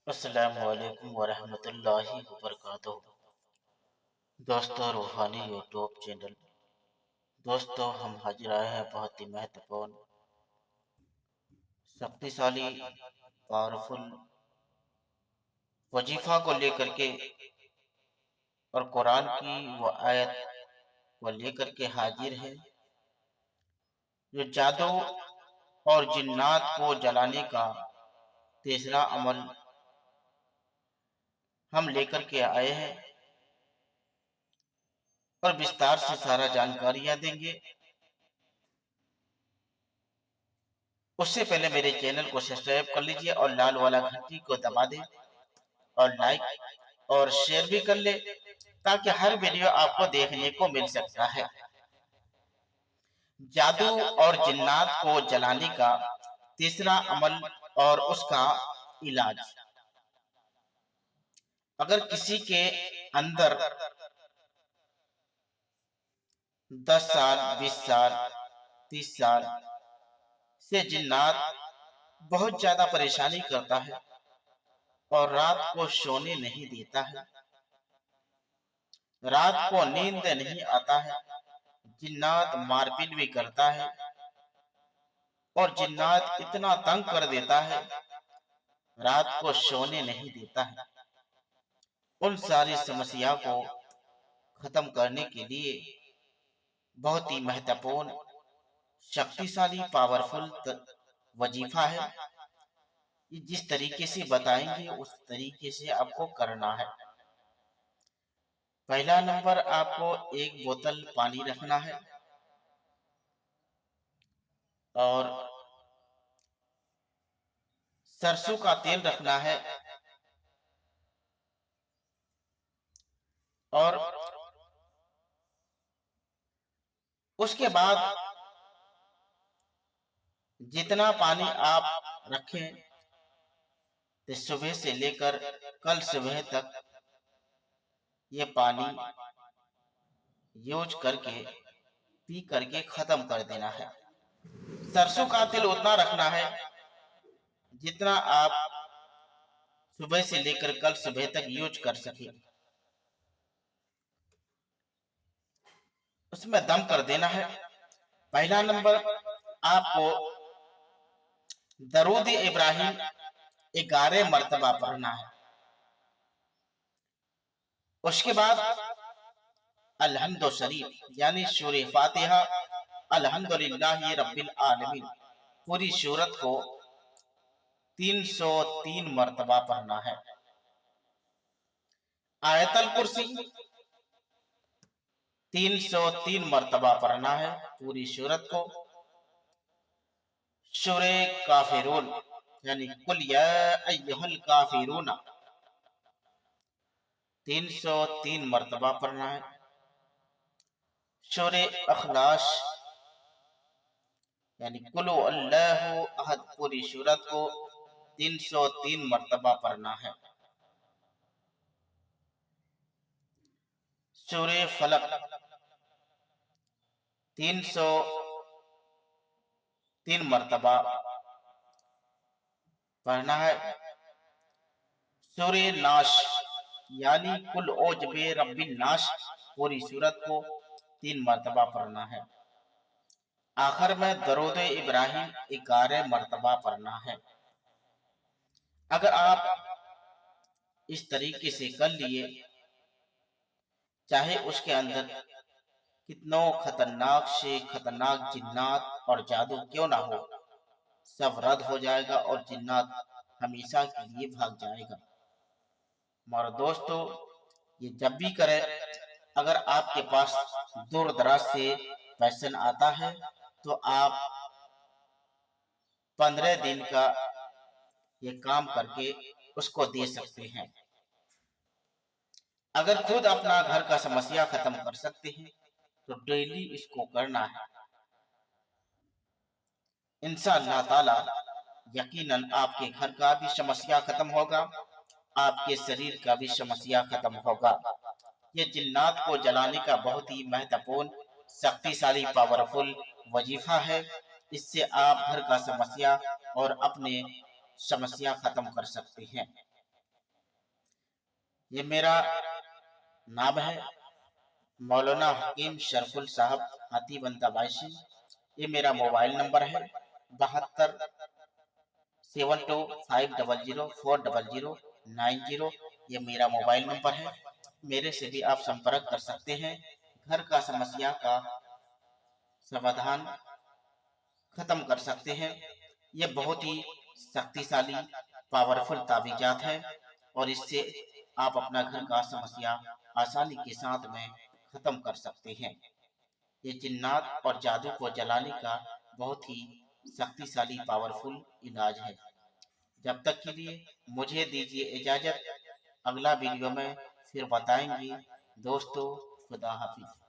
अस्सलामु अलैकुम वरहमतुल्लाहि वबरकातुहू। दोस्तों, रूहानी यूट्यूब चैनल। दोस्तों, हम हाजिर आए हैं बहुत ही महत्वपूर्ण, शक्तिशाली, पावरफुल वजीफा को लेकर के और कुरान की वो आयत को लेकर के हाजिर है जो जादू और जिन्नात को जलाने का तीसरा अमल हम लेकर के आए हैं और विस्तार से सारा जानकारियां देंगे। उससे पहले मेरे चैनल को सब्सक्राइब कर लीजिए और लाल वाला घंटी को दबा दें और लाइक और शेयर भी कर ले ताकि हर वीडियो आपको देखने को मिल सकता है। जादू और जिन्नात को जलाने का तीसरा अमल और उसका इलाज। अगर किसी के अंदर 10 साल, 20 साल, 30 साल से जिन्नात बहुत ज्यादा परेशानी करता है और रात को सोने नहीं देता है, रात को नींद नहीं आता है, जिन्नात मारपीट भी करता है और जिन्नात इतना तंग कर देता है, रात को सोने नहीं देता है। उन सारी समस्या को खत्म करने के लिए बहुत ही महत्वपूर्ण, शक्तिशाली, पावरफुल वजीफा है। ये जिस तरीके से बताएंगे उस तरीके से आपको करना है। पहला नंबर, आपको एक बोतल पानी रखना है और सरसों का तेल रखना है और उसके बाद जितना पानी आप रखें तो सुबह से लेकर कल सुबह तक ये पानी यूज करके पी करके खत्म कर देना है। सरसों का तेल उतना रखना है जितना आप सुबह से लेकर कल सुबह तक यूज कर सके। उसमें दम कर देना है। पहला नंबर, आपको दरूद इब्राहिम 11 मर्तबा पढ़ना है। उसके बाद अल्हम्दु शरीफ यानी सूरह फातिहा, अल्हम्दुलिल्लाहि रब्बिल आलमीन, पूरी सूरत को 303 मर्तबा पढ़ना है। आयतल कुर्सी 303 मर्तबा पढ़ना है पूरी सूरत को। सूरह काफिरून यानी कुल या अय्युहल काफिरून 303 मर्तबा पढ़ना है। सूरह अखलास यानी कुल अल्लाहु अहद, पूरी सूरत को 303 मर्तबा पढ़ना है। सूरह फलक 303 मर्तबा पढ़ना है। सूरह नाश यानी कुल औजबे रब्बिन नाश, पूरी सूरत को 3 मर्तबा पढ़ना है। आखिर में दरूद इब्राहिम 11 मर्तबा पढ़ना है। अगर आप इस तरीके से कर लिए, चाहे उसके अंदर कितनों खतरनाक से खतरनाक जिन्नात और जादू क्यों ना हो, सब रद्द हो जाएगा और जिन्नात हमेशा के लिए भाग जाएगा। हमारे दोस्तों, ये जब भी करें, अगर आपके पास दूर दराज से पैसा आता है तो आप 15 दिन का ये काम करके उसको दे सकते हैं। अगर खुद अपना घर का समस्या खत्म कर सकते हैं तो डेली इसको करना है। इंशाअल्लाह ताला यकीनन आपके घर का भी समस्या खत्म होगा, आपके शरीर का भी समस्या खत्म होगा। ये जिन्नात को जलाने का बहुत ही महत्वपूर्ण, शक्तिशाली, पावरफुल वजीफा है। इससे आप घर का समस्या और अपने समस्या खत्म कर सकते हैं। ये मेरा नाम है मौलाना हकीम शरफुल साहब हाथीबंदा बायसी। ये मेरा मोबाइल नंबर है 727250040090। ये मेरा मोबाइल नंबर है। मेरे से भी आप संपर्क कर सकते हैं। घर का समस्या का समाधान खत्म कर सकते हैं। ये बहुत ही शक्तिशाली पावरफुल ताबीजात है और इससे आप अपना घर का समस्या आसानी के साथ में खत्म कर सकते हैं। ये जिन्नात और जादू को जलाने का बहुत ही शक्तिशाली पावरफुल इलाज है। जब तक के लिए मुझे दीजिए इजाजत। अगला वीडियो में फिर बताएंगे दोस्तों। खुदा हाफिज।